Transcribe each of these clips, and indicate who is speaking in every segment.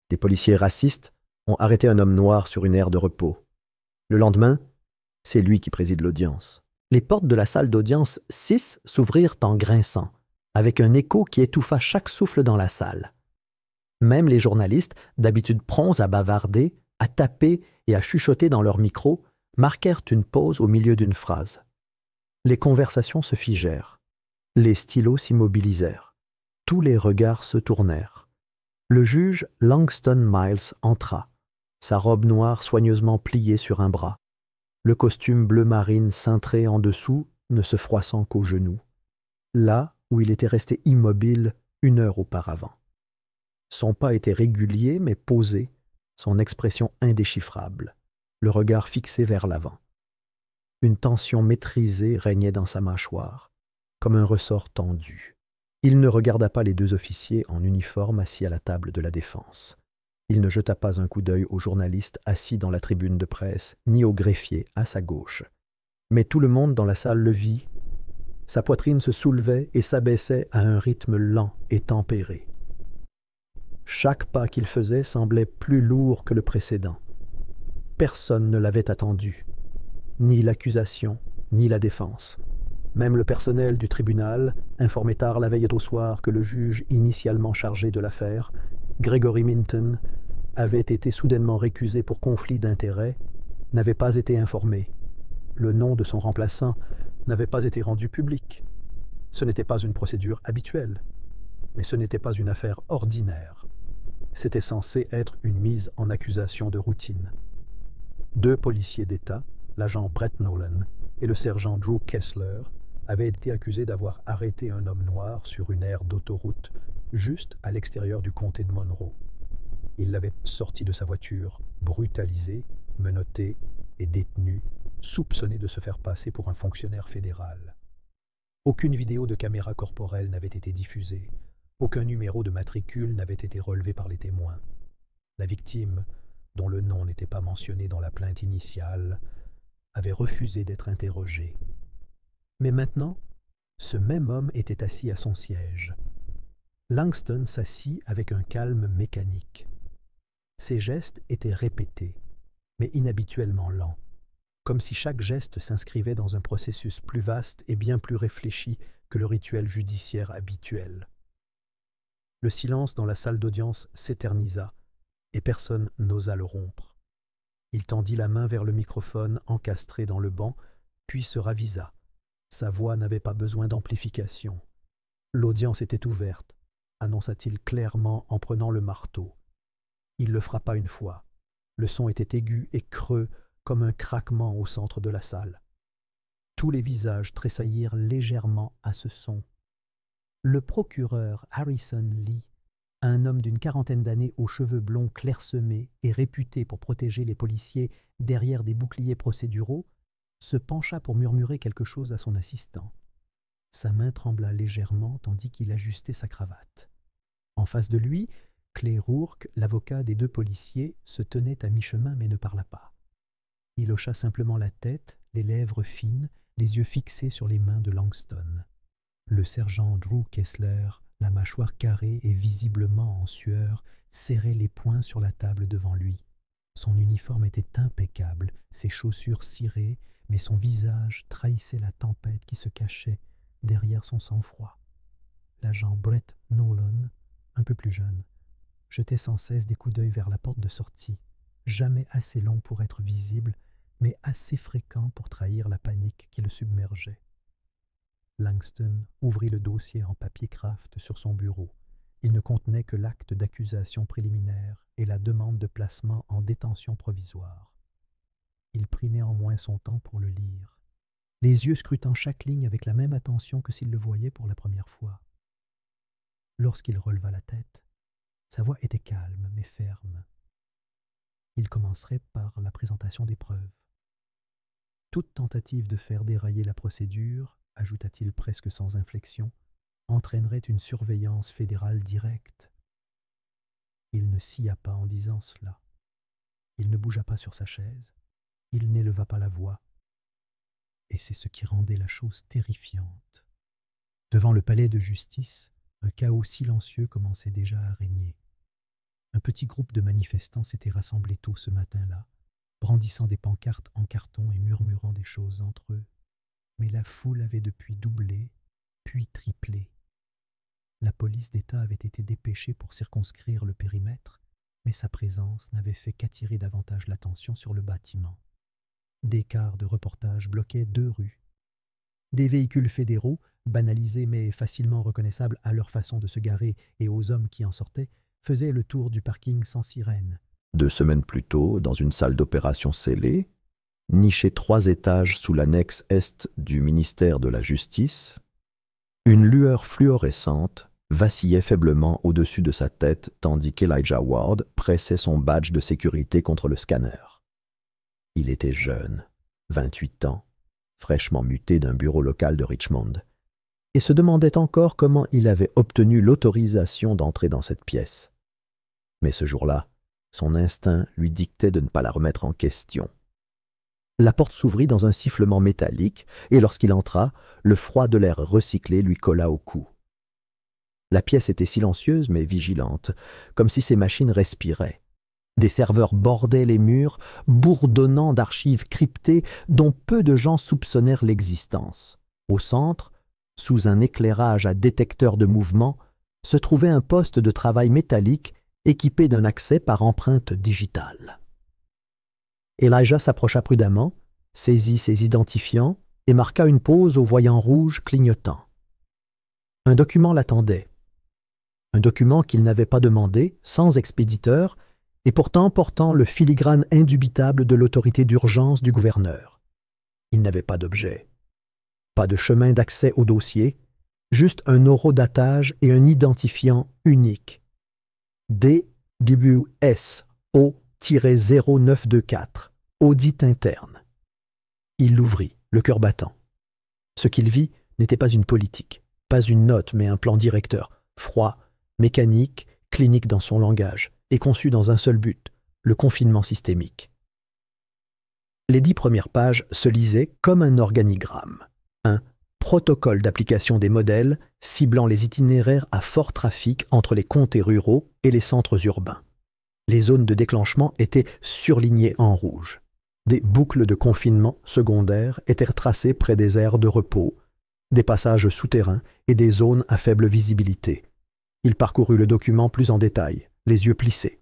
Speaker 1: Des policiers racistes ont arrêté un homme noir sur une aire de repos. Le lendemain, c'est lui qui préside l'audience. Les portes de la salle d'audience 6 s'ouvrirent en grinçant, avec un écho qui étouffa chaque souffle dans la salle. Même les journalistes, d'habitude prompts à bavarder, à taper et à chuchoter dans leur micro, marquèrent une pause au milieu d'une phrase. Les conversations se figèrent. Les stylos s'immobilisèrent. Tous les regards se tournèrent. Le juge Langston Miles entra, sa robe noire soigneusement pliée sur un bras, le costume bleu marine cintré en dessous, ne se froissant qu'aux genoux, là où il était resté immobile 1 heure auparavant. Son pas était régulier mais posé, son expression indéchiffrable, le regard fixé vers l'avant. Une tension maîtrisée régnait dans sa mâchoire, comme un ressort tendu. Il ne regarda pas les 2 officiers en uniforme assis à la table de la défense. Il ne jeta pas un coup d'œil au journaliste assis dans la tribune de presse, ni au greffier à sa gauche. Mais tout le monde dans la salle le vit. Sa poitrine se soulevait et s'abaissait à un rythme lent et tempéré. Chaque pas qu'il faisait semblait plus lourd que le précédent. Personne ne l'avait attendu, ni l'accusation, ni la défense. Même le personnel du tribunal, informé tard la veille au soir que le juge initialement chargé de l'affaire, Gregory Minton, avait été soudainement récusé pour conflit d'intérêts, n'avait pas été informé. Le nom de son remplaçant n'avait pas été rendu public. Ce n'était pas une procédure habituelle, mais ce n'était pas une affaire ordinaire. C'était censé être une mise en accusation de routine. 2 policiers d'État, l'agent Brett Nolan et le sergent Drew Kessler, avaient été accusés d'avoir arrêté un homme noir sur une aire d'autoroute juste à l'extérieur du comté de Monroe. Ils l'avaient sorti de sa voiture, brutalisé, menotté et détenu, soupçonné de se faire passer pour un fonctionnaire fédéral. Aucune vidéo de caméra corporelle n'avait été diffusée. Aucun numéro de matricule n'avait été relevé par les témoins. La victime, dont le nom n'était pas mentionné dans la plainte initiale, avait refusé d'être interrogée. Mais maintenant, ce même homme était assis à son siège. Langston s'assit avec un calme mécanique. Ses gestes étaient répétés, mais inhabituellement lents, comme si chaque geste s'inscrivait dans un processus plus vaste et bien plus réfléchi que le rituel judiciaire habituel. Le silence dans la salle d'audience s'éternisa, et personne n'osa le rompre. Il tendit la main vers le microphone encastré dans le banc, puis se ravisa. Sa voix n'avait pas besoin d'amplification. L'audience était ouverte, annonça-t-il clairement en prenant le marteau. Il le frappa une fois. Le son était aigu et creux, comme un craquement au centre de la salle. Tous les visages tressaillirent légèrement à ce son. Le procureur Harrison Lee, un homme d'une 40aine d'années aux cheveux blonds clairsemés et réputé pour protéger les policiers derrière des boucliers procéduraux, se pencha pour murmurer quelque chose à son assistant. Sa main trembla légèrement tandis qu'il ajustait sa cravate. En face de lui, Clay Rourke, l'avocat des 2 policiers, se tenait à mi-chemin mais ne parla pas. Il hocha simplement la tête, les lèvres fines, les yeux fixés sur les mains de Langston. Le sergent Drew Kessler, la mâchoire carrée et visiblement en sueur, serrait les poings sur la table devant lui. Son uniforme était impeccable, ses chaussures cirées, mais son visage trahissait la tempête qui se cachait derrière son sang-froid. L'agent Brett Nolan, un peu plus jeune, jetait sans cesse des coups d'œil vers la porte de sortie, jamais assez long pour être visible, mais assez fréquent pour trahir la panique qui le submergeait. Langston ouvrit le dossier en papier kraft sur son bureau. Il ne contenait que l'acte d'accusation préliminaire et la demande de placement en détention provisoire. Il prit néanmoins son temps pour le lire, les yeux scrutant chaque ligne avec la même attention que s'il le voyait pour la première fois. Lorsqu'il releva la tête, sa voix était calme mais ferme. Il commencerait par la présentation des preuves. Toute tentative de faire dérailler la procédure, ajouta-t-il presque sans inflexion, entraînerait une surveillance fédérale directe. Il ne sia pas en disant cela. Il ne bougea pas sur sa chaise. Il n'éleva pas la voix. Et c'est ce qui rendait la chose terrifiante. Devant le palais de justice, un chaos silencieux commençait déjà à régner.
Speaker 2: Un petit groupe de manifestants s'était rassemblé tôt ce matin-là, brandissant des pancartes en carton et murmurant des choses entre eux. Mais la foule avait depuis doublé, puis triplé. La police d'État avait été dépêchée pour circonscrire le périmètre, mais sa présence n'avait fait qu'attirer davantage l'attention sur le bâtiment. Des cars de reportage bloquaient 2 rues. Des véhicules fédéraux, banalisés mais facilement reconnaissables à leur façon de se garer et aux hommes qui en sortaient, faisaient le tour du parking sans sirène.
Speaker 1: 2 semaines plus tôt, dans une salle d'opération scellée, nichée 3 étages sous l'annexe est du ministère de la Justice, une lueur fluorescente vacillait faiblement au-dessus de sa tête tandis qu'Elijah Ward pressait son badge de sécurité contre le scanner. Il était jeune, 28 ans, fraîchement muté d'un bureau local de Richmond, et se demandait encore comment il avait obtenu l'autorisation d'entrer dans cette pièce. Mais ce jour-là, son instinct lui dictait de ne pas la remettre en question. La porte s'ouvrit dans un sifflement métallique, et lorsqu'il entra, le froid de l'air recyclé lui colla au cou. La pièce était silencieuse mais vigilante, comme si ses machines respiraient. Des serveurs bordaient les murs, bourdonnant d'archives cryptées dont peu de gens soupçonnèrent l'existence. Au centre, sous un éclairage à détecteur de mouvement, se trouvait un poste de travail métallique équipé d'un accès par empreinte digitale. Elijah s'approcha prudemment, saisit ses identifiants et marqua une pause au voyant rouge clignotant. Un document l'attendait. Un document qu'il n'avait pas demandé, sans expéditeur, et pourtant portant le filigrane indubitable de l'autorité d'urgence du gouverneur. Il n'avait pas d'objet, pas de chemin d'accès au dossier, juste un horodatage et un identifiant unique. DWSO-0924, audit interne. Il l'ouvrit, le cœur battant. Ce qu'il vit n'était pas une politique, pas une note, mais un plan directeur, froid, mécanique, clinique dans son langage, et conçu dans un seul but, le confinement systémique. Les 10 premières pages se lisaient comme un organigramme. Un protocole d'application des modèles ciblant les itinéraires à fort trafic entre les comtés ruraux et les centres urbains. Les zones de déclenchement étaient surlignées en rouge. Des boucles de confinement secondaires étaient tracées près des aires de repos, des passages souterrains et des zones à faible visibilité. Il parcourut le document plus en détail, les yeux plissés.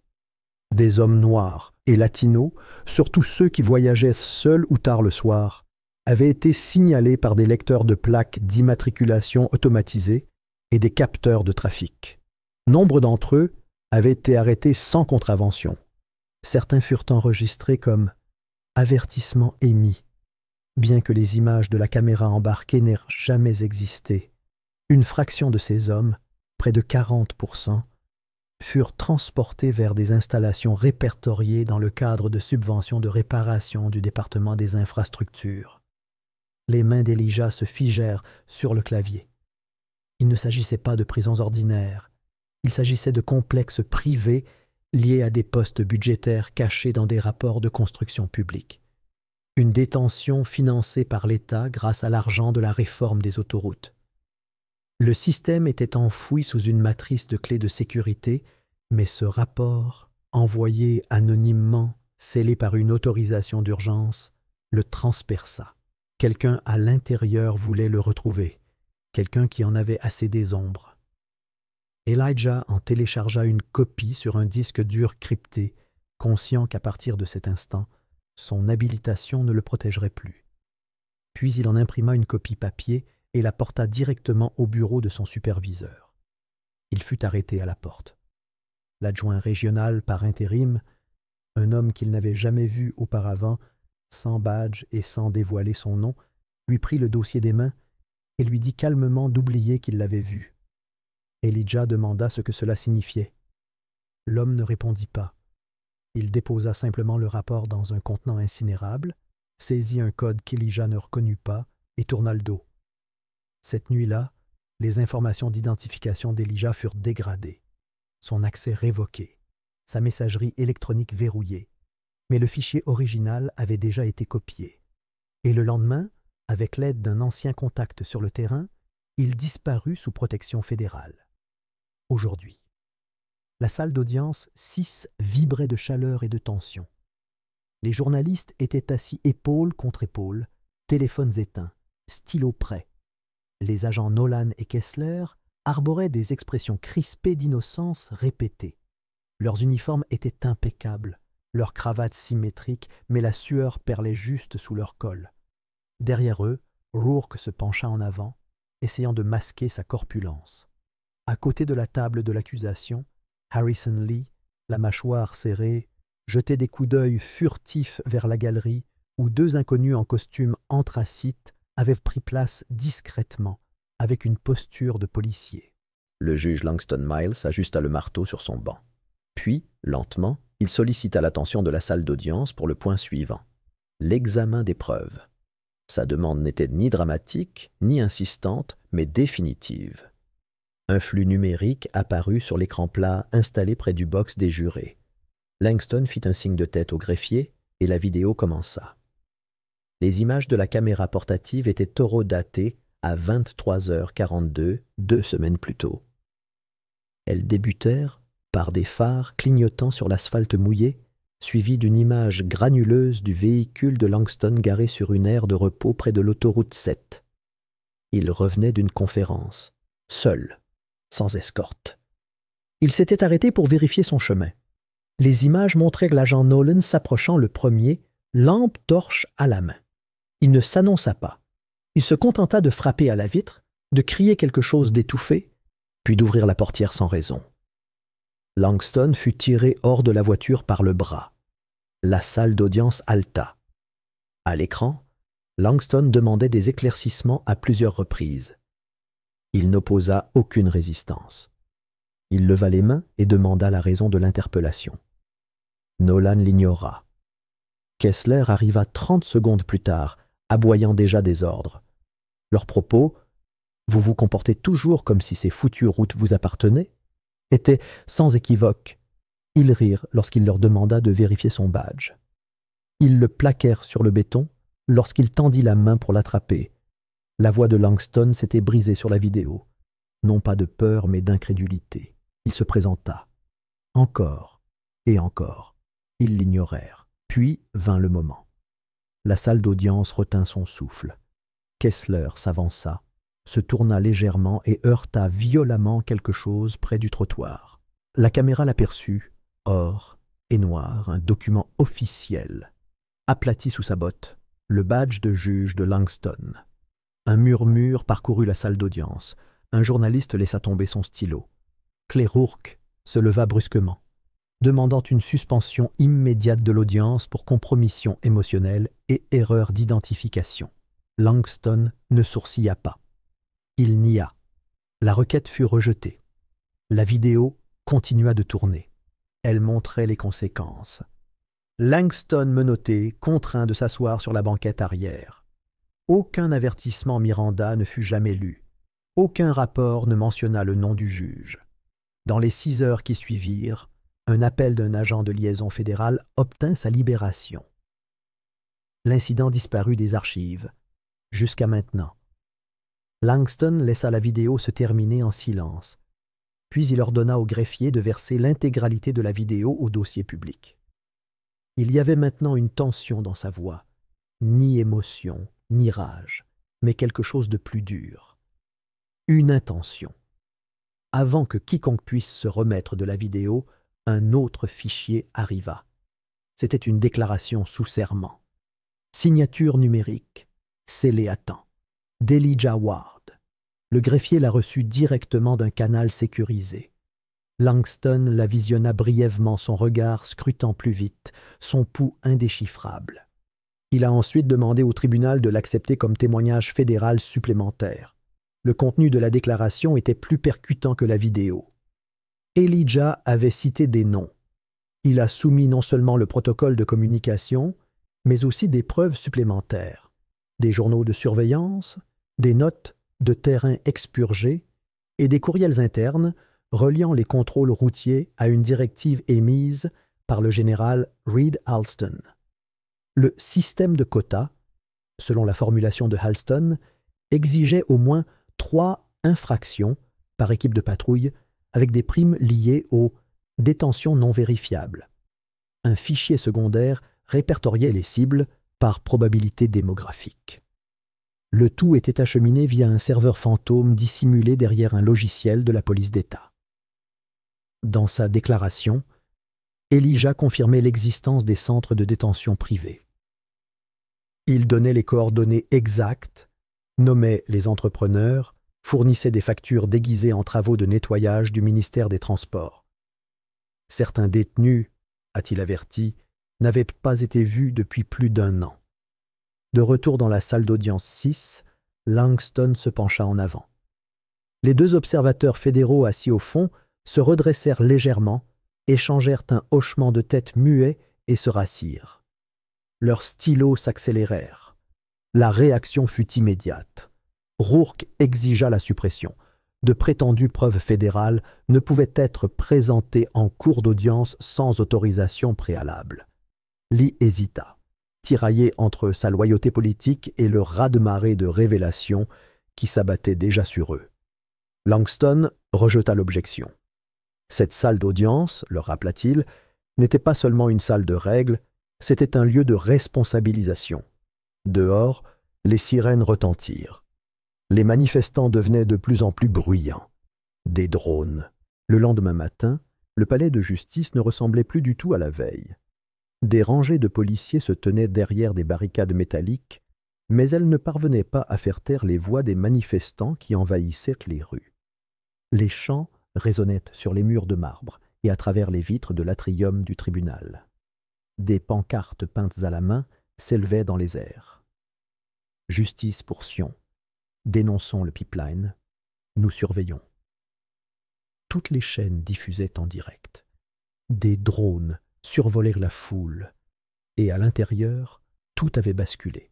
Speaker 1: Des hommes noirs et latinos, surtout ceux qui voyageaient seuls ou tard le soir, avaient été signalés par des lecteurs de plaques d'immatriculation automatisés et des capteurs de trafic. Nombre d'entre eux avaient été arrêtés sans contravention. Certains furent enregistrés comme « avertissement émis », bien que les images de la caméra embarquée n'aient jamais existé. Une fraction de ces hommes, près de 40%, furent transportés vers des installations répertoriées dans le cadre de subventions de réparation du département des infrastructures. Les mains d'Elijah se figèrent sur le clavier. Il ne s'agissait pas de prisons ordinaires. Il s'agissait de complexes privés liés à des postes budgétaires cachés dans des rapports de construction publique. Une détention financée par l'État grâce à l'argent de la réforme des autoroutes. Le système était enfoui sous une matrice de clés de sécurité, mais ce rapport, envoyé anonymement, scellé par une autorisation d'urgence, le transperça. Quelqu'un à l'intérieur voulait le retrouver, quelqu'un qui en avait assez des ombres. Elijah en téléchargea une copie sur un disque dur crypté, conscient qu'à partir de cet instant, son habilitation ne le protégerait plus. Puis il en imprima une copie papier et la porta directement au bureau de son superviseur. Il fut arrêté à la porte. L'adjoint régional par intérim, un homme qu'il n'avait jamais vu auparavant, sans badge et sans dévoiler son nom, lui prit le dossier des mains et lui dit calmement d'oublier qu'il l'avait vu. Elijah demanda ce que cela signifiait. L'homme ne répondit pas. Il déposa simplement le rapport dans un contenant incinérable, saisit un code qu'Elijah ne reconnut pas et tourna le dos. Cette nuit-là, les informations d'identification d'Elijah furent dégradées, son accès révoqué, sa messagerie électronique verrouillée. Mais le fichier original avait déjà été copié. Et le lendemain, avec l'aide d'un ancien contact sur le terrain, il disparut sous protection fédérale. Aujourd'hui. La salle d'audience 6 vibrait de chaleur et de tension. Les journalistes étaient assis épaule contre épaule, téléphones éteints, stylos prêts. Les agents Nolan et Kessler arboraient des expressions crispées d'innocence répétées. Leurs uniformes étaient impeccables, leurs cravates symétriques, mais la sueur perlait juste sous leur col. Derrière eux, Rourke se pencha en avant, essayant de masquer sa corpulence. À côté de la table de l'accusation, Harrison Lee, la mâchoire serrée, jetait des coups d'œil furtifs vers la galerie où 2 inconnus en costume anthracite avaient pris place discrètement, avec une posture de policier. Le juge Langston Miles ajusta le marteau sur son banc. Puis, lentement, il sollicita l'attention de la salle d'audience pour le point suivant, l'examen des preuves. Sa demande n'était ni dramatique, ni insistante, mais définitive. Un flux numérique apparut sur l'écran plat installé près du box des jurés. Langston fit un signe de tête au greffier et la vidéo commença. Les images de la caméra portative étaient taureau-datées à 23h42, 2 semaines plus tôt. Elles débutèrent par des phares clignotant sur l'asphalte mouillé, suivies d'une image granuleuse du véhicule de Langston garé sur une aire de repos près de l'autoroute 7. Il revenait d'une conférence, seul, sans escorte. Il s'était arrêté pour vérifier son chemin. Les images montraient l'agent Nolan s'approchant le premier, lampe torche à la main. Il ne s'annonça pas. Il se contenta de frapper à la vitre, de crier quelque chose d'étouffé, puis d'ouvrir la portière sans raison. Langston fut tiré hors de la voiture par le bras. La salle d'audience haleta. À l'écran, Langston demandait des éclaircissements à plusieurs reprises. Il n'opposa aucune résistance. Il leva les mains et demanda la raison de l'interpellation. Nolan l'ignora. Kessler arriva 30 secondes plus tard, aboyant déjà des ordres. Leurs propos, « Vous vous comportez toujours comme si ces foutues routes vous appartenaient » étaient sans équivoque. Ils rirent lorsqu'il leur demanda de vérifier son badge. Ils le plaquèrent sur le béton lorsqu'il tendit la main pour l'attraper. La voix de Langston s'était brisée sur la vidéo. Non pas de peur, mais d'incrédulité. Il se présenta. Encore et encore. Ils l'ignorèrent. Puis vint le moment. La salle d'audience retint son souffle. Kessler s'avança, se tourna légèrement et heurta violemment quelque chose près du trottoir. La caméra l'aperçut, or et noir, un document officiel, aplati sous sa botte, le badge de juge de Langston. Un murmure parcourut la salle d'audience. Un journaliste laissa tomber son stylo. Clay Rourke se leva brusquement, demandant une suspension immédiate de l'audience pour compromission émotionnelle et erreur d'identification. Langston ne sourcilla pas. Il nia. La requête fut rejetée. La vidéo continua de tourner. Elle montrait les conséquences. Langston menotté, contraint de s'asseoir sur la banquette arrière. Aucun avertissement Miranda ne fut jamais lu. Aucun rapport ne mentionna le nom du juge. Dans les 6 heures qui suivirent, un appel d'un agent de liaison fédéral obtint sa libération. L'incident disparut des archives, jusqu'à maintenant. Langston laissa la vidéo se terminer en silence, puis il ordonna au greffier de verser l'intégralité de la vidéo au dossier public. Il y avait maintenant une tension dans sa voix, ni émotion, ni rage, mais quelque chose de plus dur. Une intention. Avant que quiconque puisse se remettre de la vidéo, un autre fichier arriva. C'était une déclaration sous serment. Signature numérique, scellée à temps. d'Elijah Ward. Le greffier la reçut directement d'un canal sécurisé. Langston la visionna brièvement, son regard scrutant plus vite, son pouls indéchiffrable. Il a ensuite demandé au tribunal de l'accepter comme témoignage fédéral supplémentaire. Le contenu de la déclaration était plus percutant que la vidéo. Elijah avait cité des noms. Il a soumis non seulement le protocole de communication, mais aussi des preuves supplémentaires. Des journaux de surveillance, des notes de terrain expurgées et des courriels internes reliant les contrôles routiers à une directive émise par le général Reed Alston. Le système de quotas, selon la formulation de Alston, exigeait au moins 3 infractions par équipe de patrouille avec des primes liées aux Détention non vérifiable. Un fichier secondaire répertoriait les cibles par probabilité démographique. Le tout était acheminé via un serveur fantôme dissimulé derrière un logiciel de la police d'État. Dans sa déclaration, Elijah confirmait l'existence des centres de détention privés. Il donnait les coordonnées exactes, nommait les entrepreneurs, fournissait des factures déguisées en travaux de nettoyage du ministère des Transports. Certains détenus, a-t-il averti, n'avaient pas été vus depuis plus d'1 an. De retour dans la salle d'audience 6, Langston se pencha en avant. Les 2 observateurs fédéraux assis au fond se redressèrent légèrement, échangèrent un hochement de tête muet et se rassirent. Leurs stylos s'accélérèrent. La réaction fut immédiate. Rourke exigea la suppression. De prétendues preuves fédérales ne pouvaient être présentées en cours d'audience sans autorisation préalable. Lee hésita, tiraillé entre sa loyauté politique et le raz-de-marée de révélations qui s'abattait déjà sur eux. Langston rejeta l'objection. Cette salle d'audience, leur rappela-t-il, n'était pas seulement une salle de règles, c'était un lieu de responsabilisation. Dehors, les sirènes retentirent. Les manifestants devenaient de plus en plus bruyants. Des drones. Le lendemain matin, le palais de justice ne ressemblait plus du tout à la veille. Des rangées de policiers se tenaient derrière des barricades métalliques, mais elles ne parvenaient pas à faire taire les voix des manifestants qui envahissaient les rues. Les chants résonnaient sur les murs de marbre et à travers les vitres de l'atrium du tribunal. Des pancartes peintes à la main s'élevaient dans les airs. « Justice pour Sion. Dénonçons le pipeline. Nous surveillons. » Toutes les chaînes diffusaient en direct. Des drones survolèrent la foule, et à l'intérieur, tout avait basculé.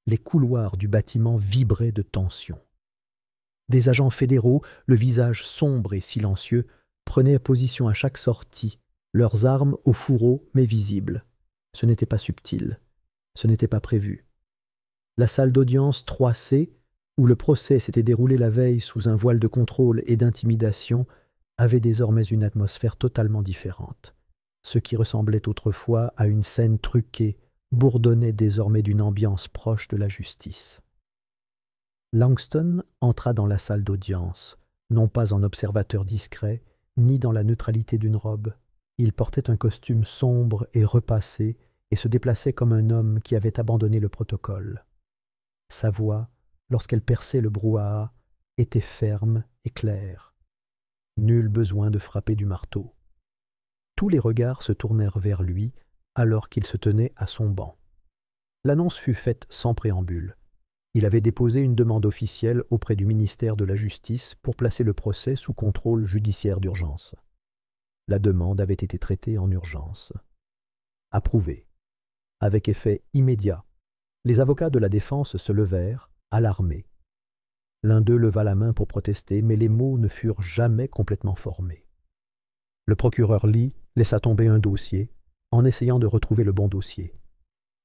Speaker 1: Les couloirs du bâtiment vibraient de tension. Des agents fédéraux, le visage sombre et silencieux, prenaient position à chaque sortie, leurs armes au fourreau mais visibles. Ce n'était pas subtil, ce n'était pas prévu. La salle d'audience 3C, où le procès s'était déroulé la veille sous un voile de contrôle et d'intimidation, avait désormais une atmosphère totalement différente. Ce qui ressemblait autrefois à une scène truquée bourdonnait désormais d'une ambiance proche de la justice. Langston entra dans la salle d'audience, non pas en observateur discret, ni dans la neutralité d'une robe. Il portait un costume sombre et repassé et se déplaçait comme un homme qui avait abandonné le protocole. Sa voix, lorsqu'elle perçait le brouhaha, était ferme et claire. Nul besoin de frapper du marteau. Tous les regards se tournèrent vers lui alors qu'il se tenait à son banc. L'annonce fut faite sans préambule. Il avait déposé une demande officielle auprès du ministère de la Justice pour placer le procès sous contrôle judiciaire d'urgence. La demande avait été traitée en urgence. Approuvé. Avec effet immédiat, les avocats de la défense se levèrent, alarmés. L'un d'eux leva la main pour protester, mais les mots ne furent jamais complètement formés. Le procureur Lee laissa tomber un dossier, en essayant de retrouver le bon dossier.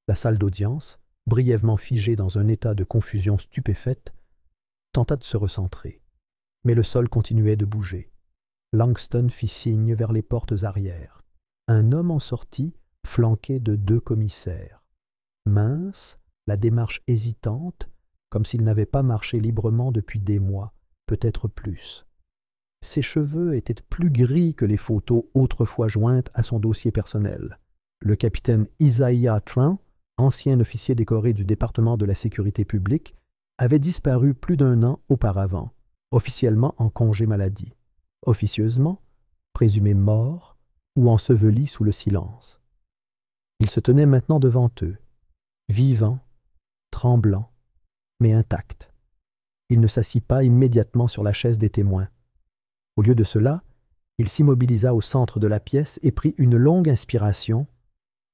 Speaker 1: La salle d'audience, brièvement figée dans un état de confusion stupéfaite, tenta de se recentrer. Mais le sol continuait de bouger. Langston fit signe vers les portes arrière. Un homme en sortit, flanqué de 2 commissaires. Mince, la démarche hésitante, comme s'il n'avait pas marché librement depuis des mois, peut-être plus. Ses cheveux étaient plus gris que les photos autrefois jointes à son dossier personnel. Le capitaine Isaiah Trent, ancien officier décoré du département de la sécurité publique, avait disparu plus d'1 an auparavant, officiellement en congé maladie, officieusement présumé mort ou enseveli sous le silence. Il se tenait maintenant devant eux, vivant, tremblant, mais intact. Il ne s'assit pas immédiatement sur la chaise des témoins. Au lieu de cela, il s'immobilisa au centre de la pièce et prit une longue inspiration,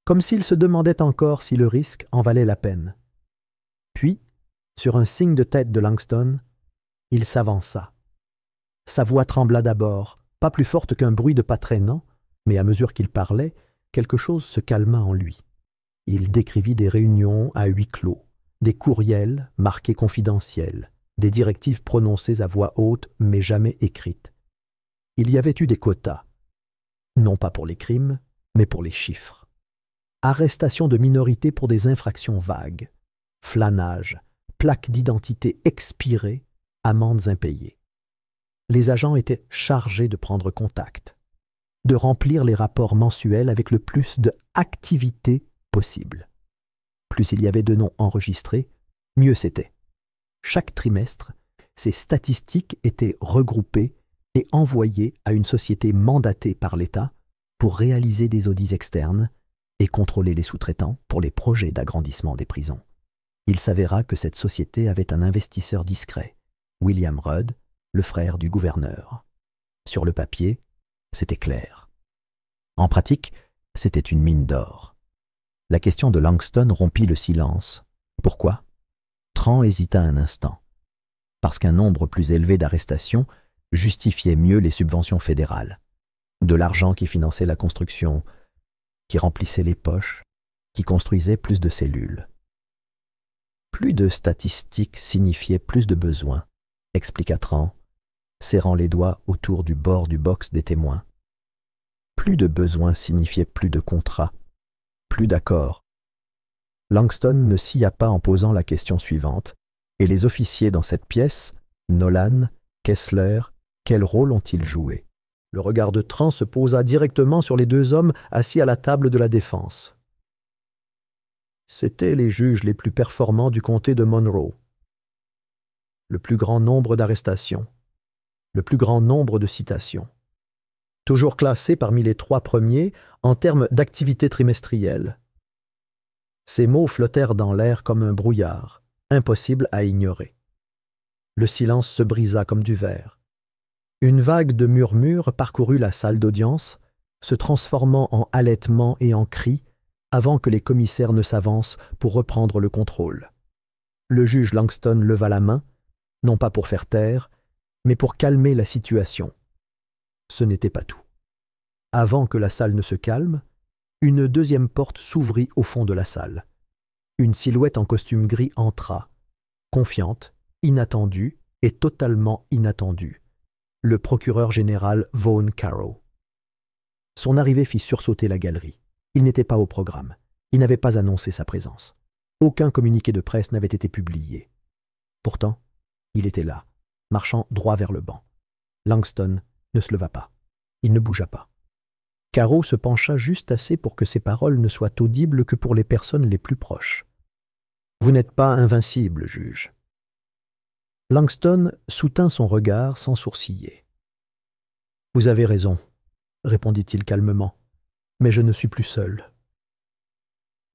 Speaker 1: comme s'il se demandait encore si le risque en valait la peine. Puis, sur un signe de tête de Langston, il s'avança. Sa voix trembla d'abord, pas plus forte qu'un bruit de pas traînant, mais à mesure qu'il parlait, quelque chose se calma en lui. Il décrivit des réunions à huis clos, des courriels marqués confidentiels, des directives prononcées à voix haute mais jamais écrites. Il y avait eu des quotas. non pas pour les crimes, mais pour les chiffres. Arrestation de minorités pour des infractions vagues, flânage, plaques d'identité expirées, amendes impayées. Les agents étaient chargés de prendre contact, de remplir les rapports mensuels avec le plus de activité possible. Plus il y avait de noms enregistrés, mieux c'était. Chaque trimestre, ces statistiques étaient regroupées et envoyées à une société mandatée par l'État pour réaliser des audits externes et contrôler les sous-traitants pour les projets d'agrandissement des prisons. Il s'avéra que cette société avait un investisseur discret, William Rudd, le frère du gouverneur. Sur le papier, c'était clair. En pratique, c'était une mine d'or. La question de Langston rompit le silence. Pourquoi? Tran hésita un instant. Parce qu'un nombre plus élevé d'arrestations justifiait mieux les subventions fédérales. De l'argent qui finançait la construction, qui remplissait les poches, qui construisait plus de cellules. Plus de statistiques signifiait plus de besoins, expliqua Tran, serrant les doigts autour du bord du box des témoins. Plus de besoins signifiait plus de contrats, plus d'accords. Langston ne scia pas en posant la question suivante, et les officiers dans cette pièce, Nolan, Kessler, quel rôle ont-ils joué? Le regard de Tran se posa directement sur les deux hommes assis à la table de la défense. C'étaient les juges les plus performants du comté de Monroe. Le plus grand nombre d'arrestations, le plus grand nombre de citations. Toujours classés parmi les 3 premiers en termes d'activité trimestrielle. Ces mots flottèrent dans l'air comme un brouillard, impossible à ignorer. Le silence se brisa comme du verre. Une vague de murmures parcourut la salle d'audience, se transformant en halètements et en cris avant que les commissaires ne s'avancent pour reprendre le contrôle. Le juge Langston leva la main, non pas pour faire taire, mais pour calmer la situation. Ce n'était pas tout. Avant que la salle ne se calme, une deuxième porte s'ouvrit au fond de la salle. Une silhouette en costume gris entra, confiante, inattendue et totalement inattendue. Le procureur général Vaughn Carroll. Son arrivée fit sursauter la galerie. Il n'était pas au programme. Il n'avait pas annoncé sa présence. Aucun communiqué de presse n'avait été publié. Pourtant, il était là, marchant droit vers le banc. Langston ne se leva pas. Il ne bougea pas. Carroll se pencha juste assez pour que ses paroles ne soient audibles que pour les personnes les plus proches. « Vous n'êtes pas invincible, juge. » Langston soutint son regard sans sourciller. « Vous avez raison, » répondit-il calmement, « mais je ne suis plus seul. »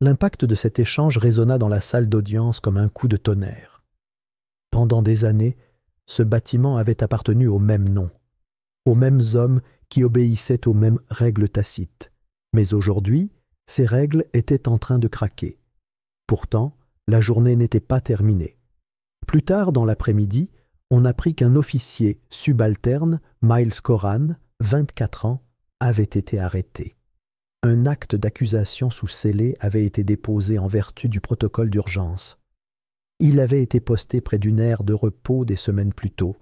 Speaker 1: L'impact de cet échange résonna dans la salle d'audience comme un coup de tonnerre. Pendant des années, ce bâtiment avait appartenu au même nom, aux mêmes hommes qui obéissaient aux mêmes règles tacites. Mais aujourd'hui, ces règles étaient en train de craquer. Pourtant, la journée n'était pas terminée. Plus tard dans l'après-midi, on apprit qu'un officier subalterne, Miles Coran, 24 ans, avait été arrêté. Un acte d'accusation sous scellé avait été déposé en vertu du protocole d'urgence. Il avait été posté près d'une aire de repos des semaines plus tôt,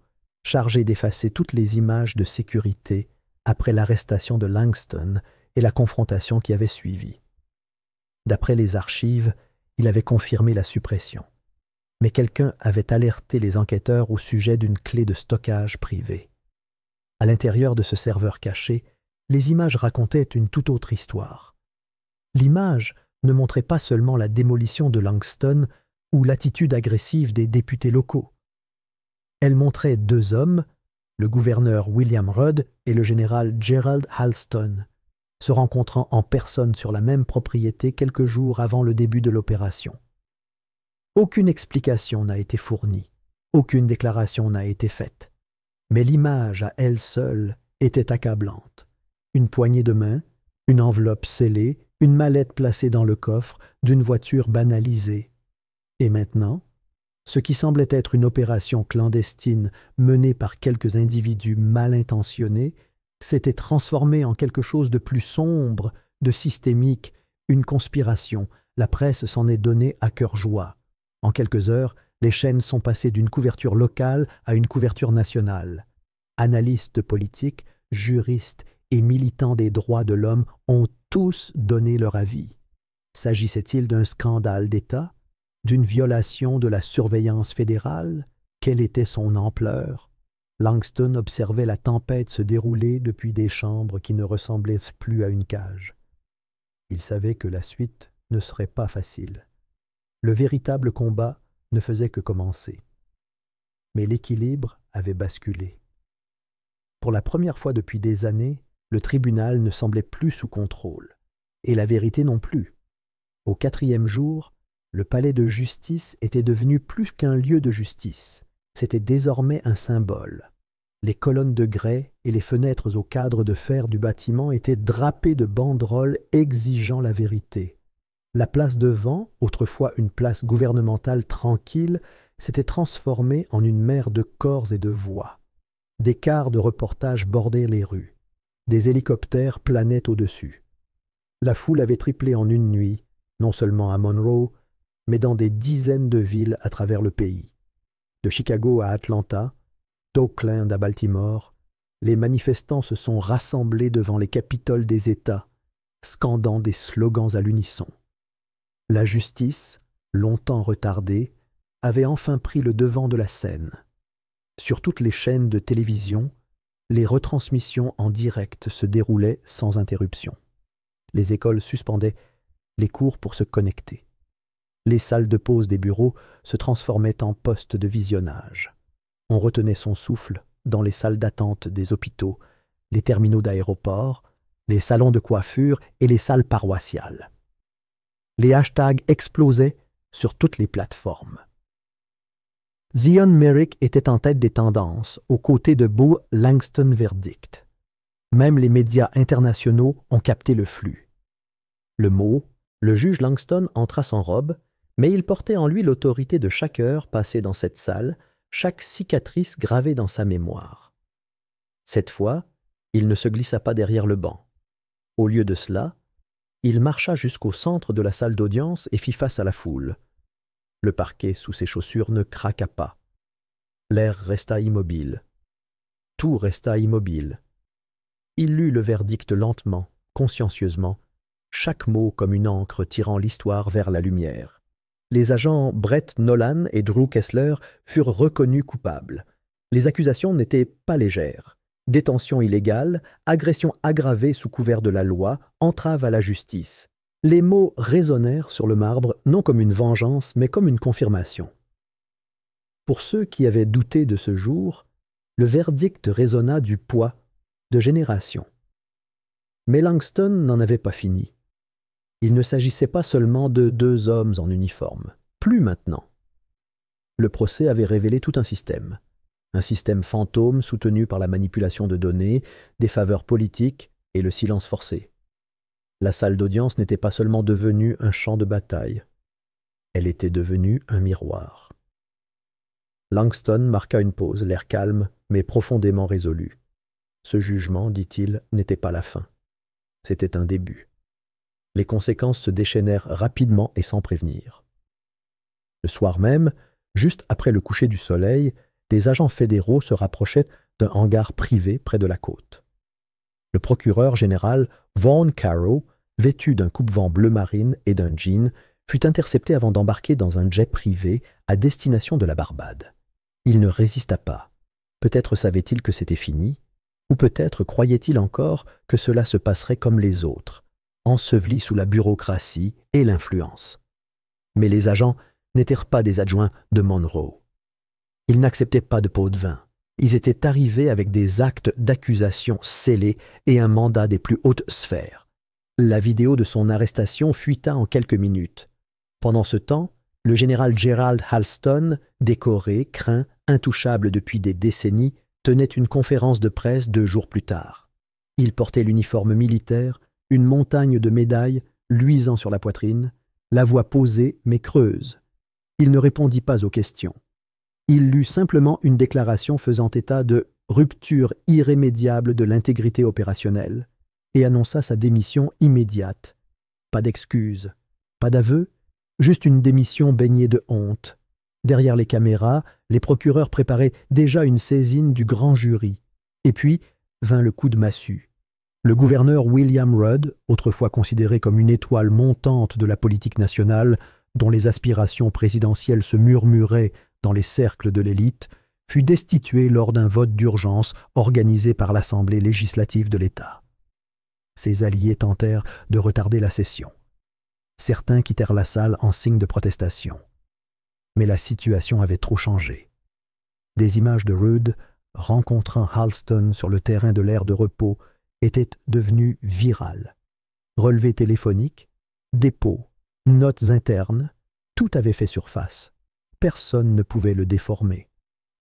Speaker 1: chargé d'effacer toutes les images de sécurité après l'arrestation de Langston et la confrontation qui avait suivi. D'après les archives, il avait confirmé la suppression. Mais quelqu'un avait alerté les enquêteurs au sujet d'une clé de stockage privée. À l'intérieur de ce serveur caché, les images racontaient une toute autre histoire. L'image ne montrait pas seulement la démolition de Langston ou l'attitude agressive des députés locaux. Elle montrait 2 hommes, le gouverneur William Rudd et le général Gerald Halston, se rencontrant en personne sur la même propriété quelques jours avant le début de l'opération. Aucune explication n'a été fournie, aucune déclaration n'a été faite, mais l'image à elle seule était accablante. Une poignée de main, une enveloppe scellée, une mallette placée dans le coffre d'une voiture banalisée. Et maintenant, ce qui semblait être une opération clandestine menée par quelques individus mal intentionnés s'était transformé en quelque chose de plus sombre, de systémique, une conspiration. La presse s'en est donnée à cœur joie. En quelques heures, les chaînes sont passées d'une couverture locale à une couverture nationale. Analystes politiques, juristes et militants des droits de l'homme ont tous donné leur avis. S'agissait-il d'un scandale d'État, d'une violation de la surveillance fédérale? Quelle était son ampleur? Langston observait la tempête se dérouler depuis des chambres qui ne ressemblaient plus à une cage. Il savait que la suite ne serait pas facile. Le véritable combat ne faisait que commencer. Mais l'équilibre avait basculé. Pour la première fois depuis des années, le tribunal ne semblait plus sous contrôle, et la vérité non plus. Au 4e jour, le palais de justice était devenu plus qu'un lieu de justice. C'était désormais un symbole. Les colonnes de grès et les fenêtres aux cadres de fer du bâtiment étaient drapées de banderoles exigeant la vérité. La place devant, autrefois une place gouvernementale tranquille, s'était transformée en une mer de corps et de voix. Des cars de reportage bordaient les rues. Des hélicoptères planaient au-dessus. La foule avait triplé en une nuit, non seulement à Monroe, mais dans des dizaines de villes à travers le pays. De Chicago à Atlanta, d'Oakland à Baltimore, les manifestants se sont rassemblés devant les capitoles des États, scandant des slogans à l'unisson. La justice, longtemps retardée, avait enfin pris le devant de la scène. Sur toutes les chaînes de télévision, les retransmissions en direct se déroulaient sans interruption. Les écoles suspendaient les cours pour se connecter. Les salles de pause des bureaux se transformaient en postes de visionnage. On retenait son souffle dans les salles d'attente des hôpitaux, les terminaux d'aéroports, les salons de coiffure et les salles paroissiales. Les hashtags explosaient sur toutes les plateformes. Zion Merrick était en tête des tendances, aux côtés de Beau Langston Verdict. Même les médias internationaux ont capté le flux. Le juge Langston entra sans robe, mais il portait en lui l'autorité de chaque heure passée dans cette salle, chaque cicatrice gravée dans sa mémoire. Cette fois, il ne se glissa pas derrière le banc. Au lieu de cela, il marcha jusqu'au centre de la salle d'audience et fit face à la foule. Le parquet sous ses chaussures ne craqua pas. L'air resta immobile. Tout resta immobile. Il lut le verdict lentement, consciencieusement, chaque mot comme une encre tirant l'histoire vers la lumière. Les agents Brett Nolan et Drew Kessler furent reconnus coupables. Les accusations n'étaient pas légères. Détention illégale, agression aggravée sous couvert de la loi, entrave à la justice. Les mots résonnèrent sur le marbre, non comme une vengeance, mais comme une confirmation. Pour ceux qui avaient douté de ce jour, le verdict résonna du poids de générations. Mais Langston n'en avait pas fini. Il ne s'agissait pas seulement de 2 hommes en uniforme. Plus maintenant. Le procès avait révélé tout un système fantôme soutenu par la manipulation de données, des faveurs politiques et le silence forcé. La salle d'audience n'était pas seulement devenue un champ de bataille, elle était devenue un miroir. Langston marqua une pause, l'air calme, mais profondément résolu. Ce jugement, dit-il, n'était pas la fin. C'était un début. Les conséquences se déchaînèrent rapidement et sans prévenir. Le soir même, juste après le coucher du soleil, des agents fédéraux se rapprochaient d'un hangar privé près de la côte. Le procureur général Vaughn Carroll, vêtu d'un coupe-vent bleu marine et d'un jean, fut intercepté avant d'embarquer dans un jet privé à destination de la Barbade. Il ne résista pas. Peut-être savait-il que c'était fini, ou peut-être croyait-il encore que cela se passerait comme les autres, enseveli sous la bureaucratie et l'influence. Mais les agents n'étaient pas des adjoints de Monroe. Ils n'acceptaient pas de pot de vin. Ils étaient arrivés avec des actes d'accusation scellés et un mandat des plus hautes sphères. La vidéo de son arrestation fuita en quelques minutes. Pendant ce temps, le général Gerald Halston, décoré, craint, intouchable depuis des décennies, tenait une conférence de presse 2 jours plus tard. Il portait l'uniforme militaire, une montagne de médailles luisant sur la poitrine, la voix posée mais creuse. Il ne répondit pas aux questions. Il lut simplement une déclaration faisant état de rupture irrémédiable de l'intégrité opérationnelle et annonça sa démission immédiate. Pas d'excuses, pas d'aveu, juste une démission baignée de honte. Derrière les caméras, les procureurs préparaient déjà une saisine du grand jury. Et puis vint le coup de massue. Le gouverneur William Rudd, autrefois considéré comme une étoile montante de la politique nationale, dont les aspirations présidentielles se murmuraient dans les cercles de l'élite, fut destitué lors d'un vote d'urgence organisé par l'Assemblée législative de l'État. Ses alliés tentèrent de retarder la session. Certains quittèrent la salle en signe de protestation. Mais la situation avait trop changé. Des images de Rudd rencontrant Halston sur le terrain de l'aire de repos étaient devenues virales. Relevés téléphoniques, dépôts, notes internes, tout avait fait surface. Personne ne pouvait le déformer.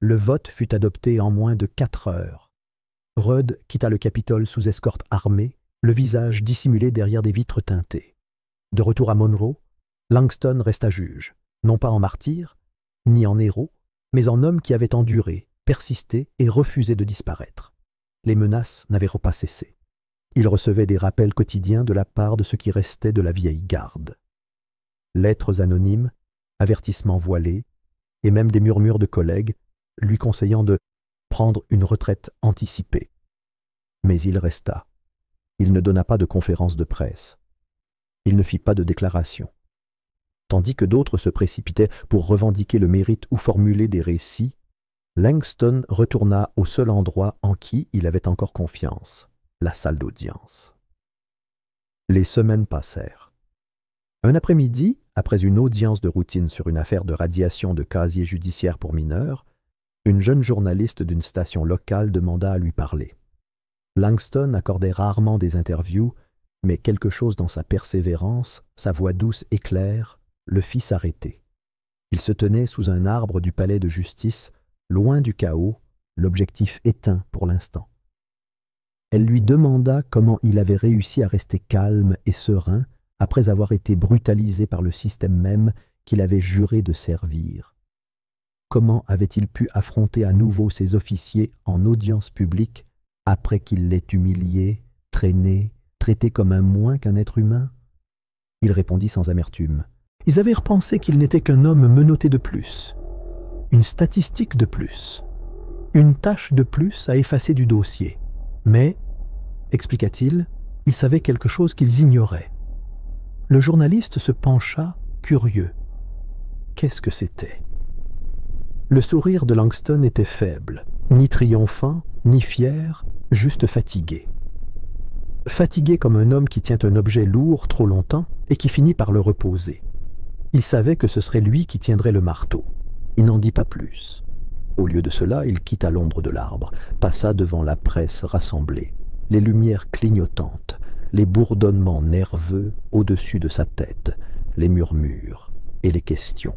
Speaker 1: Le vote fut adopté en moins de 4 heures. Rudd quitta le Capitole sous escorte armée, le visage dissimulé derrière des vitres teintées. De retour à Monroe, Langston resta juge, non pas en martyr, ni en héros, mais en homme qui avait enduré, persisté et refusé de disparaître. Les menaces n'avaient pas cessé. Il recevait des rappels quotidiens de la part de ce qui restait de la vieille garde. Lettres anonymes, avertissements voilés, et même des murmures de collègues lui conseillant de prendre une retraite anticipée. Mais il resta. Il ne donna pas de conférence de presse. Il ne fit pas de déclaration. Tandis que d'autres se précipitaient pour revendiquer le mérite ou formuler des récits, Langston retourna au seul endroit en qui il avait encore confiance, la salle d'audience. Les semaines passèrent. Un après-midi, après une audience de routine sur une affaire de radiation de casier judiciaire pour mineurs, une jeune journaliste d'une station locale demanda à lui parler. Langston accordait rarement des interviews, mais quelque chose dans sa persévérance, sa voix douce et claire, le fit s'arrêter. Il se tenait sous un arbre du palais de justice, loin du chaos, l'objectif éteint pour l'instant. Elle lui demanda comment il avait réussi à rester calme et serein après avoir été brutalisé par le système même qu'il avait juré de servir. Comment avait-il pu affronter à nouveau ses officiers en audience publique après qu'il l'ait humilié, traîné, traité comme un moins qu'un être humain? Il répondit sans amertume. Ils avaient repensé qu'il n'était qu'un homme menotté de plus, une statistique de plus, une tâche de plus à effacer du dossier. Mais, expliqua-t-il, ils savaient quelque chose qu'ils ignoraient. Le journaliste se pencha, curieux. Qu'est-ce que c'était? Le sourire de Langston était faible, ni triomphant, ni fier, juste fatigué. Fatigué comme un homme qui tient un objet lourd trop longtemps et qui finit par le reposer. Il savait que ce serait lui qui tiendrait le marteau. Il n'en dit pas plus. Au lieu de cela, il quitta l'ombre de l'arbre, passa devant la presse rassemblée, les lumières clignotantes, les bourdonnements nerveux au-dessus de sa tête, les murmures et les questions.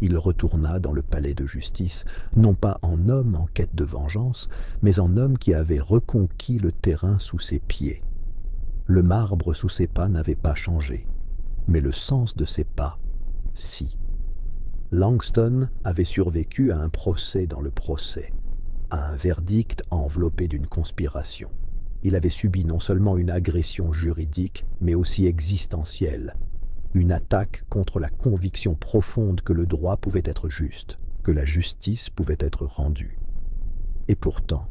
Speaker 1: Il retourna dans le palais de justice, non pas en homme en quête de vengeance, mais en homme qui avait reconquis le terrain sous ses pieds. Le marbre sous ses pas n'avait pas changé, mais le sens de ses pas, si. Langston avait survécu à un procès dans le procès, à un verdict enveloppé d'une conspiration. Il avait subi non seulement une agression juridique, mais aussi existentielle, une attaque contre la conviction profonde que le droit pouvait être juste, que la justice pouvait être rendue. Et pourtant,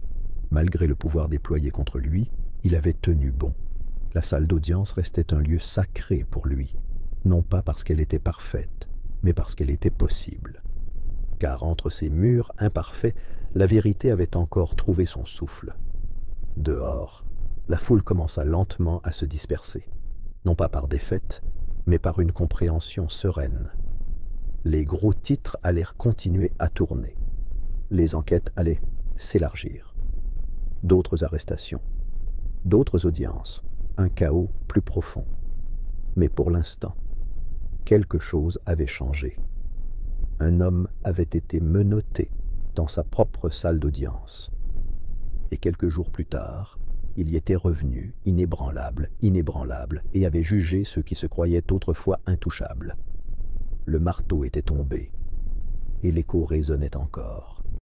Speaker 1: malgré le pouvoir déployé contre lui, il avait tenu bon. La salle d'audience restait un lieu sacré pour lui, non pas parce qu'elle était parfaite, mais parce qu'elle était possible. Car entre ces murs imparfaits, la vérité avait encore trouvé son souffle. Dehors, la foule commença lentement à se disperser, non pas par défaite, mais par une compréhension sereine. Les gros titres allèrent continuer à tourner. Les enquêtes allaient s'élargir. D'autres arrestations, d'autres audiences, un chaos plus profond. Mais pour l'instant, quelque chose avait changé. Un homme avait été menotté dans sa propre salle d'audience. Et quelques jours plus tard, il y était revenu, inébranlable, et avait jugé ceux qui se croyaient autrefois intouchables. Le marteau était tombé, et l'écho résonnait encore.